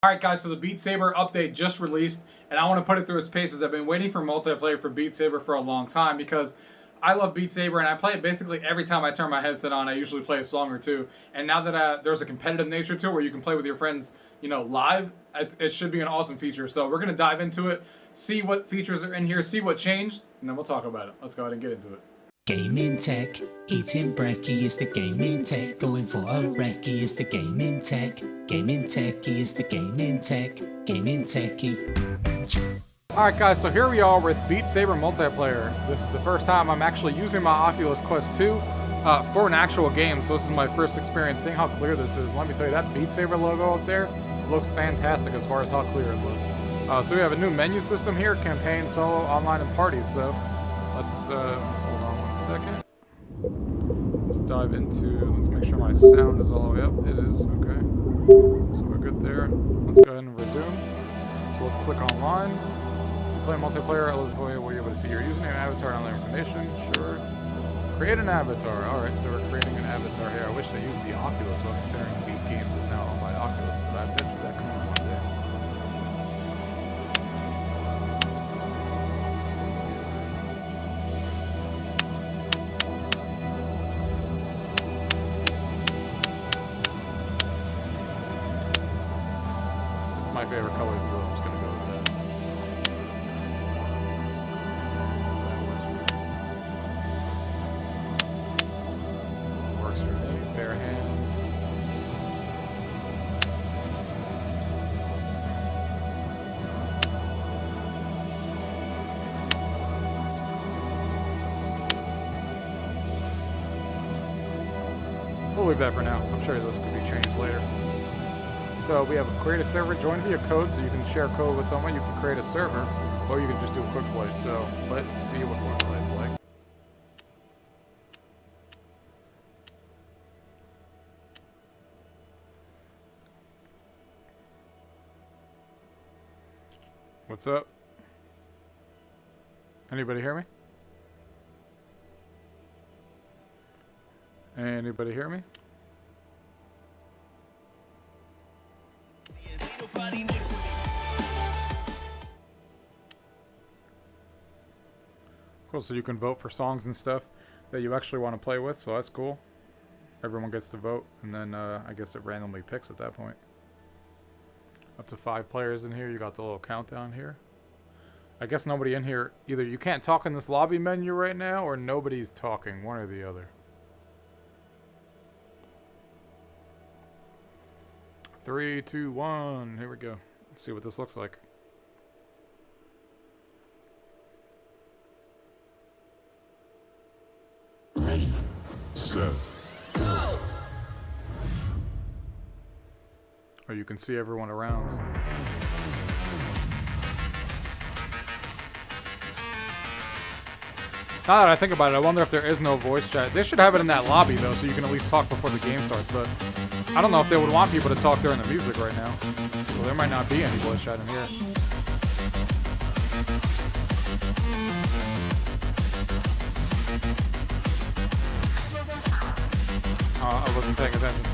Alright guys, so the Beat Saber update just released, and I want to put it through its paces. I've been waiting for multiplayer for Beat Saber for a long time because I love Beat Saber and I play it basically every time I turn my headset on. I usually play a song or two, and now that there's a competitive nature to it where you can play with your friends, live, it should be an awesome feature. So we're going to dive into it, see what features are in here, see what changed, and then we'll talk about it. Let's go ahead and get into it. Gaming tech, eating brekkie is the gaming tech. Going for a recce is the gaming tech. Gaming techie is the gaming tech. Gaming techie. Alright guys, so here we are with Beat Saber multiplayer. This is the first time I'm actually using my Oculus Quest 2 for an actual game, so this is my first experience seeing how clear this is. Let me tell you, that Beat Saber logo up there looks fantastic as far as how clear it looks. So we have a new menu system here, campaign, solo, online, and parties. So let's hold on one second. Let's dive into, let's make sure my sound is all the way up. It is, okay. So we're good there. Let's go ahead and resume. So let's click online. Play multiplayer, eligible, we'll be able to see your username and avatar and other information. Sure. Create an avatar. Alright, so we're creating an avatar here. I wish they used the Oculus, well, considering Beat Games is now owned by Oculus, but I bet you that comes one day. It's my favorite color blue. I'm just going to go with that. Works for me. Bare hands. We'll leave that for now. I'm sure this could be changed later. So we have a create a server, join via code, so you can share code with someone. You can create a server, or you can just do a quick play. So let's see what quick play is like. What's up? Anybody hear me? Anybody hear me? Cool, so you can vote for songs and stuff that you actually want to play with, so that's cool. Everyone gets to vote, and then I guess it randomly picks at that point. Up to 5 players in here. You got the little countdown here. I guess nobody in here, either you can't talk in this lobby menu right now, or nobody's talking, one or the other. 3, 2, 1, here we go. Let's see what this looks like. Ready, set, go. Oh, you can see everyone around. Now that I think about it, I wonder if there is no voice chat. They should have it in that lobby, though, so you can at least talk before the game starts, but I don't know if they would want people to talk during the music right now. So there might not be any voice chat in here. I wasn't paying attention.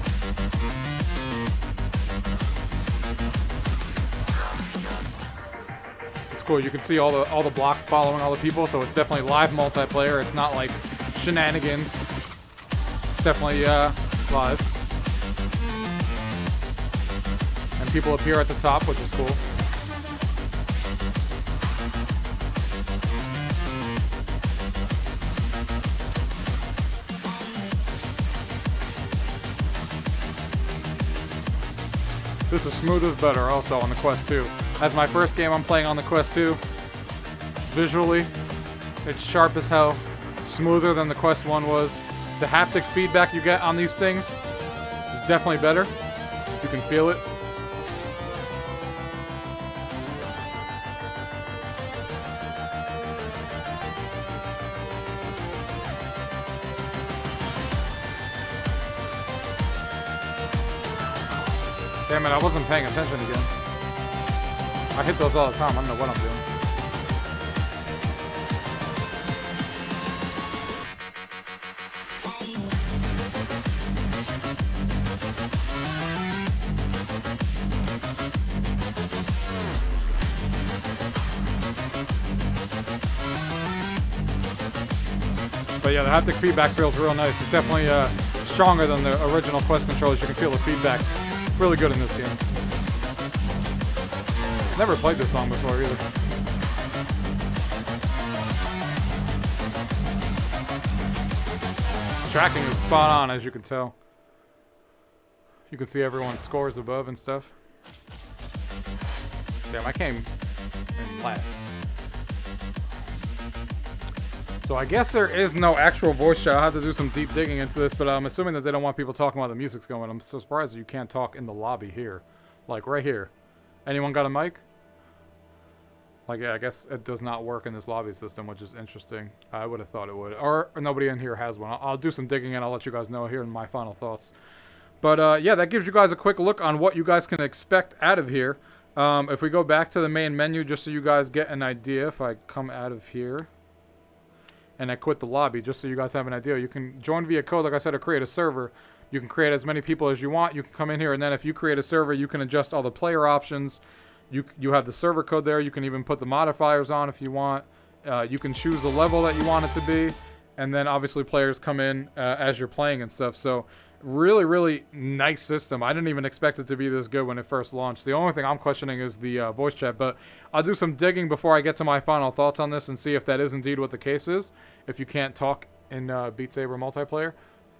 It's cool. You can see all the blocks following all the people, so it's definitely live multiplayer. It's not like shenanigans. It's definitely live. And people appear at the top, which is cool. This is smooth as butter also on the Quest 2. As my first game I'm playing on the Quest 2. Visually, it's sharp as hell. Smoother than the Quest 1 was. The haptic feedback you get on these things is definitely better. You can feel it. Damn it, I wasn't paying attention again. I hit those all the time. I don't know what I'm doing. But yeah, the haptic feedback feels real nice. It's definitely stronger than the original Quest controllers. You can feel the feedback really good in this game. Never played this song before either. Tracking is spot on, as you can tell. You can see everyone's scores above and stuff. Damn, I came in last. So I guess there is no actual voice chat. I'll have to do some deep digging into this, but I'm assuming that they don't want people talking while the music's going. I'm so surprised that you can't talk in the lobby here. Like right here. Anyone got a mic? Like, yeah, I guess it does not work in this lobby system, which is interesting. I would have thought it would. Or nobody in here has one. I'll do some digging and I'll let you guys know here in my final thoughts. But yeah, that gives you guys a quick look on what you guys can expect out of here. If we go back to the main menu, just so you guys get an idea, if I come out of here and I quit the lobby, just so you guys have an idea, you can join via code, like I said, or create a server. You can create as many people as you want. You can come in here, and then if you create a server, you can adjust all the player options. You have the server code there. You can even put the modifiers on if you want. You can choose the level that you want it to be. And then obviously players come in as you're playing and stuff. So really, really nice system. I didn't even expect it to be this good when it first launched. The only thing I'm questioning is the voice chat. But I'll do some digging before I get to my final thoughts on this and see if that is indeed what the case is. If you can't talk in Beat Saber multiplayer.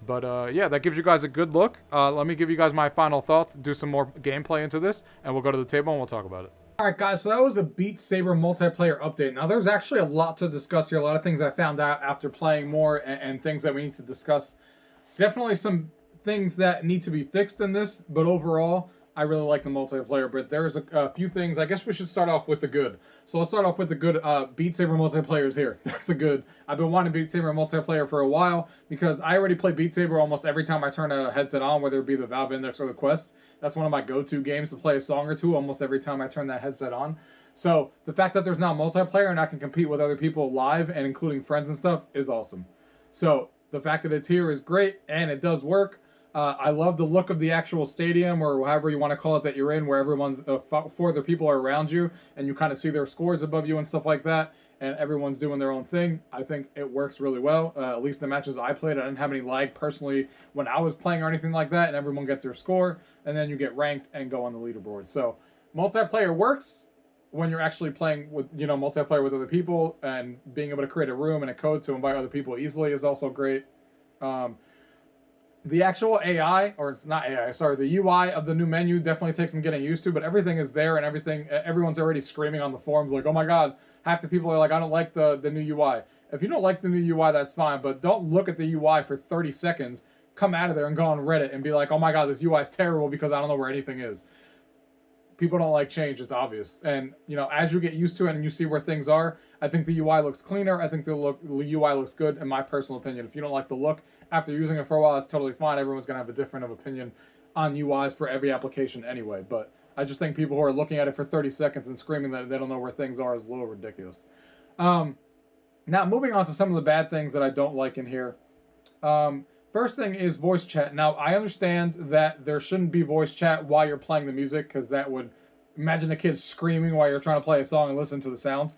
But yeah, that gives you guys a good look. Let me give you guys my final thoughts, do some more gameplay into this, and we'll go to the table and we'll talk about it. Alright guys, so that was the Beat Saber multiplayer update. Now there's actually a lot to discuss here, a lot of things I found out after playing more and things that we need to discuss. Definitely some things that need to be fixed in this, but overall, I really like the multiplayer, but there's a few things. I guess we should start off with the good. So let's start off with the good. Beat Saber multiplayer is here. That's the good. I've been wanting Beat Saber multiplayer for a while because I already play Beat Saber almost every time I turn a headset on, whether it be the Valve Index or the Quest. That's one of my go-to games to play a song or two almost every time I turn that headset on. So the fact that there's now multiplayer and I can compete with other people live and including friends and stuff is awesome. So the fact that it's here is great and it does work. I love the look of the actual stadium, or however you want to call it, that you're in, where everyone's, four other people are around you, and you kind of see their scores above you and stuff like that, and everyone's doing their own thing. I think it works really well. At least the matches I played, I didn't have any lag personally when I was playing or anything like that, and everyone gets their score, and then you get ranked and go on the leaderboard. So multiplayer works when you're actually playing with, multiplayer with other people, and being able to create a room and a code to invite other people easily is also great. The actual AI, or it's not AI, sorry, the UI of the new menu definitely takes some getting used to, but everything is there and everyone's already screaming on the forums like, oh my god, half the people are like, I don't like the new UI. If you don't like the new UI, that's fine, but don't look at the UI for 30 seconds, come out of there and go on Reddit and be like, oh my god, this UI is terrible because I don't know where anything is. People don't like change, it's obvious. And, as you get used to it and you see where things are, I think the UI looks cleaner. I think the UI looks good, in my personal opinion. If you don't like the look after using it for a while, that's totally fine. Everyone's going to have a different opinion on UIs for every application anyway. But I just think people who are looking at it for 30 seconds and screaming that they don't know where things are is a little ridiculous. Now, moving on to some of the bad things that I don't like in here. First thing is voice chat. Now, I understand that there shouldn't be voice chat while you're playing the music, because that would... Imagine a kid screaming while you're trying to play a song and listen to the sound.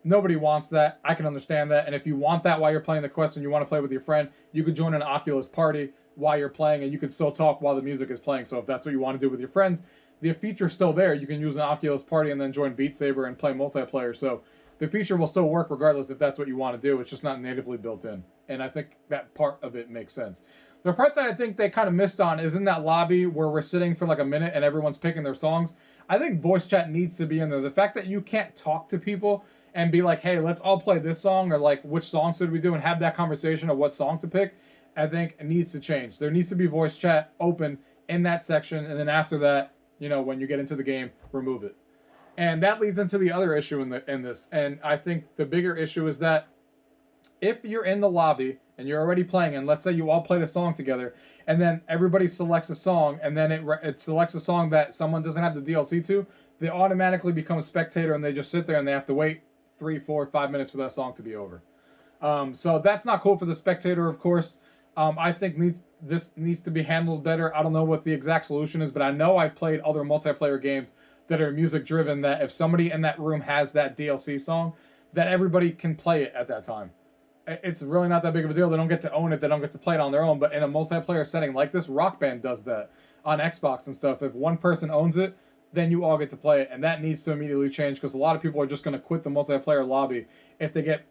Nobody wants that. I can understand that. And if you want that while you're playing the Quest and you want to play with your friend, you could join an Oculus party while you're playing, and you can still talk while the music is playing. So if that's what you want to do with your friends, the feature's still there. You can use an Oculus party and then join Beat Saber and play multiplayer. So the feature will still work regardless if that's what you want to do. It's just not natively built in. And I think that part of it makes sense. The part that I think they kind of missed on is in that lobby where we're sitting for like a minute and everyone's picking their songs. I think voice chat needs to be in there. The fact that you can't talk to people and be like, hey, let's all play this song, or like, which song should we do, and have that conversation of what song to pick, I think it needs to change. There needs to be voice chat open in that section, and then after that, when you get into the game, remove it. And that leads into the other issue in this. And I think the bigger issue is that if you're in the lobby and you're already playing, and let's say you all played a song together, and then everybody selects a song, and then it selects a song that someone doesn't have the DLC to, they automatically become a spectator, and they just sit there and they have to wait 3, 4, 5 minutes for that song to be over. So that's not cool for the spectator, of course. I think this needs to be handled better. I don't know what the exact solution is, but I know I've played other multiplayer games that are music driven, that if somebody in that room has that DLC song, that everybody can play it at that time. it's really not that big of a deal. They don't get to own it. They don't get to play it on their own. But in a multiplayer setting like this, Rock Band does that on Xbox and stuff. If one person owns it, then you all get to play it. And that needs to immediately change because a lot of people are just going to quit the multiplayer lobby if they get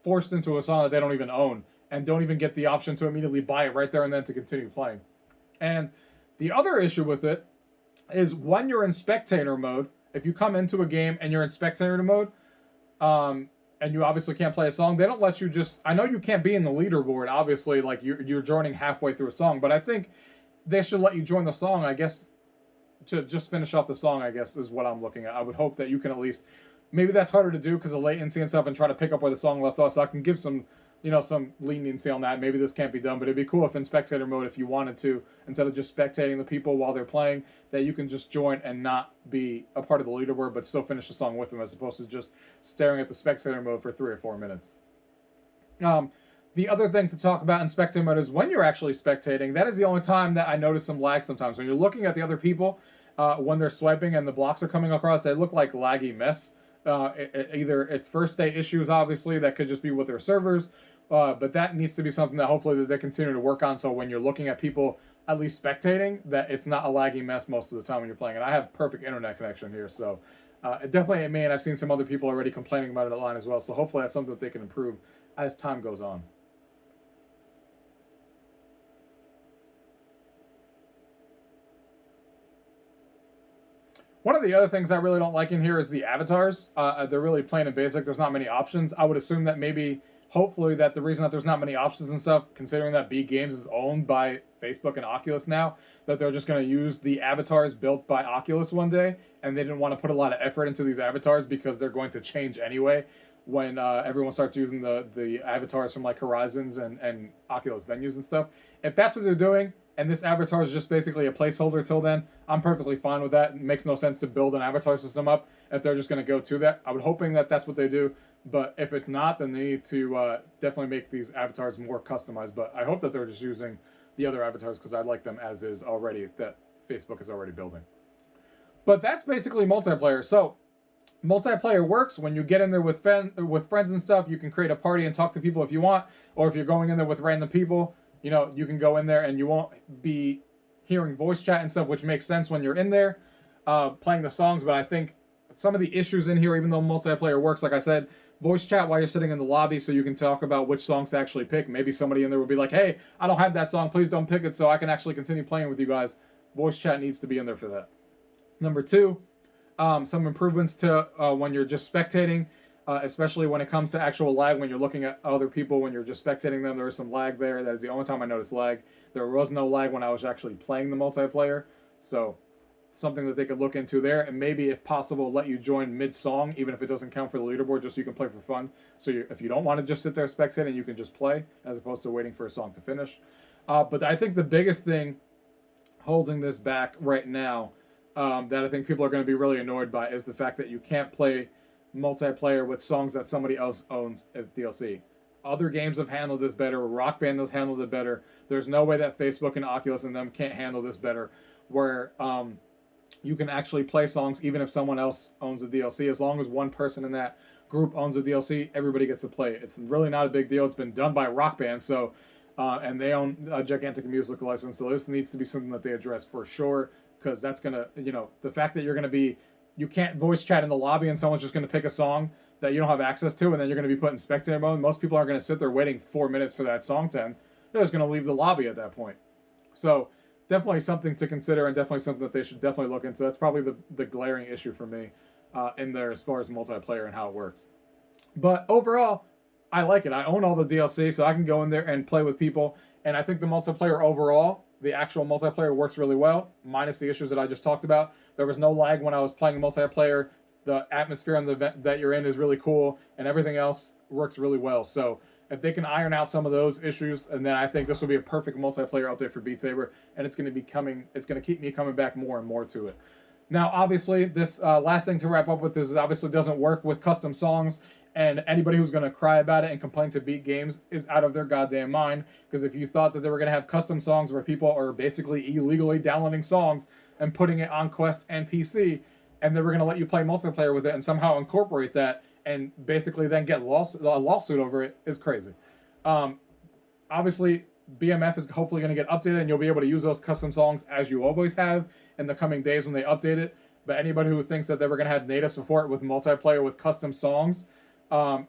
forced into a song that they don't even own and don't even get the option to immediately buy it right there and then to continue playing. And the other issue with it is when you're in spectator mode, if you come into a game and you're in spectator mode, and you obviously can't play a song, they don't let you just... I know you can't be in the leaderboard, obviously, like you're joining halfway through a song, but I think they should let you join the song, I guess, to just finish off the song, I guess, is what I'm looking at. I would hope that you can at least... Maybe that's harder to do because of latency and stuff and try to pick up where the song left off, so I can give some some leniency on that. Maybe this can't be done, but it'd be cool if in spectator mode, if you wanted to, instead of just spectating the people while they're playing, that you can just join and not be a part of the leaderboard, but still finish the song with them, as opposed to just staring at the spectator mode for 3 or 4 minutes. The other thing to talk about in spectator mode is when you're actually spectating, that is the only time that I notice some lag sometimes. When you're looking at the other people, when they're swiping and the blocks are coming across, they look like laggy mess. Either it's first day issues, obviously, that could just be with their servers, but that needs to be something that hopefully that they continue to work on, so when you're looking at people at least spectating, that it's not a laggy mess most of the time when you're playing. And I have perfect internet connection here, so it definitely me, and I've seen some other people already complaining about it online as well, so hopefully that's something that they can improve as time goes on. One of the other things I really don't like in here is the avatars. They're really plain and basic. There's not many options. I would assume that maybe, hopefully, that the reason that there's not many options and stuff, considering that Beat Games is owned by Facebook and Oculus now, that they're just going to use the avatars built by Oculus one day, and they didn't want to put a lot of effort into these avatars because they're going to change anyway when everyone starts using the avatars from like Horizons and Oculus venues and stuff. If that's what they're doing, and this avatar is just basically a placeholder till then, I'm perfectly fine with that. It makes no sense to build an avatar system up if they're just going to go to that. I would hoping that that's what they do, but if it's not, then they need to definitely make these avatars more customized. But I hope that they're just using the other avatars because I like them as is already, that Facebook is already building. But that's basically multiplayer. So multiplayer works when you get in there with friends and stuff. You can create a party and talk to people if you want, or if you're going in there with random people, you can go in there and you won't be hearing voice chat and stuff, which makes sense when you're in there playing the songs. But I think some of the issues in here, even though multiplayer works, like I said, voice chat while you're sitting in the lobby so you can talk about which songs to actually pick. Maybe somebody in there will be like, hey, I don't have that song, please don't pick it so I can actually continue playing with you guys. Voice chat needs to be in there for that. Number 2, some improvements to when you're just spectating, especially when it comes to actual lag, when you're looking at other people, when you're just spectating them, there is some lag there. That is the only time I noticed lag. There was no lag when I was actually playing the multiplayer. So something that they could look into there, and maybe if possible let you join mid-song, even if it doesn't count for the leaderboard, just so you can play for fun. So if you don't want to just sit there spectating, you can just play as opposed to waiting for a song to finish. But I think the biggest thing holding this back right now that I think people are going to be really annoyed by is the fact that you can't play multiplayer with songs that somebody else owns at DLC. Other games have handled this better. Rock Band has handled it better. There's no way that Facebook and Oculus and them can't handle this better, where you can actually play songs even if someone else owns the DLC. As long as one person in that group owns the DLC, everybody gets to play it. It's really not a big deal. It's been done by Rock Band, so and they own a gigantic music license, so this needs to be something that they address for sure, because that's going to, the fact that you can't voice chat in the lobby and someone's just going to pick a song that you don't have access to, and then you're going to be put in spectator mode. Most people aren't going to sit there waiting 4 minutes for that song to end. They're just going to leave the lobby at that point. So definitely something to consider, and definitely something that they should definitely look into. That's probably the glaring issue for me in there as far as multiplayer and how it works. But overall, I like it. I own all the DLC, so I can go in there and play with people. And I think the multiplayer overall, the actual multiplayer works really well, minus the issues that I just talked about. There was no lag when I was playing multiplayer. The atmosphere on the event that you're in is really cool, and everything else works really well. So if they can iron out some of those issues, and then I think this will be a perfect multiplayer update for Beat Saber, and it's going to keep me coming back more and more to it. Now, obviously, this last thing to wrap up with is obviously doesn't work with custom songs, and anybody who's going to cry about it and complain to Beat Games is out of their goddamn mind, because if you thought that they were going to have custom songs where people are basically illegally downloading songs and putting it on Quest and PC, and they were going to let you play multiplayer with it and somehow incorporate that and basically then get a lawsuit over it, is crazy. Obviously, BMF is hopefully going to get updated, and you'll be able to use those custom songs as you always have in the coming days when they update it. But anybody who thinks that they were going to have native support with multiplayer with custom songs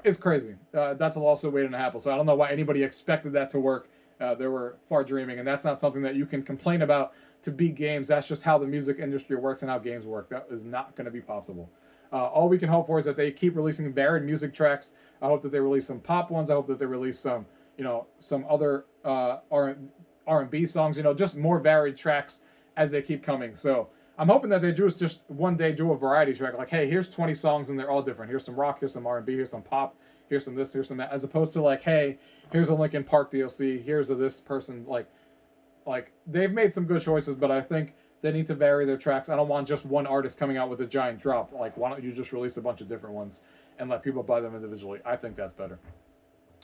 is crazy. That's a lawsuit waiting to happen. So I don't know why anybody expected that to work. They were far dreaming, and that's not something that you can complain about to beat games. That's just how the music industry works and how games work. That is not going to be possible. All we can hope for is that they keep releasing varied music tracks. I hope that they release some pop ones. I hope that they release some, some other R&B songs. Just more varied tracks as they keep coming. So I'm hoping that they just one day do a variety track. Like, hey, here's 20 songs and they're all different. Here's some rock, here's some R&B, here's some pop, here's some this, here's some that. As opposed to like, hey, here's a Linkin Park DLC, here's a this person. Like they've made some good choices, but I think they need to vary their tracks. I don't want just one artist coming out with a giant drop. Like, why don't you just release a bunch of different ones and let people buy them individually? I think that's better.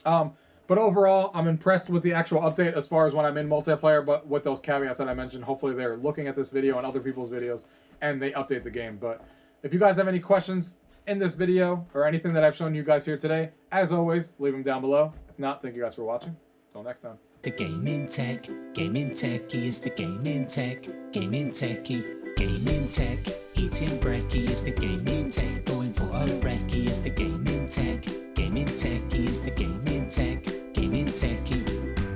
But overall, I'm impressed with the actual update as far as when I'm in multiplayer, but with those caveats that I mentioned. Hopefully they're looking at this video and other people's videos and they update the game. But if you guys have any questions in this video or anything that I've shown you guys here today, as always, leave them down below. If not, thank you guys for watching. Until next time. The gaming techie is the gaming techie, gaming tech, eating brekkie is the gaming tech, going for a recce is the gaming techie is the gaming tech, gaming techie.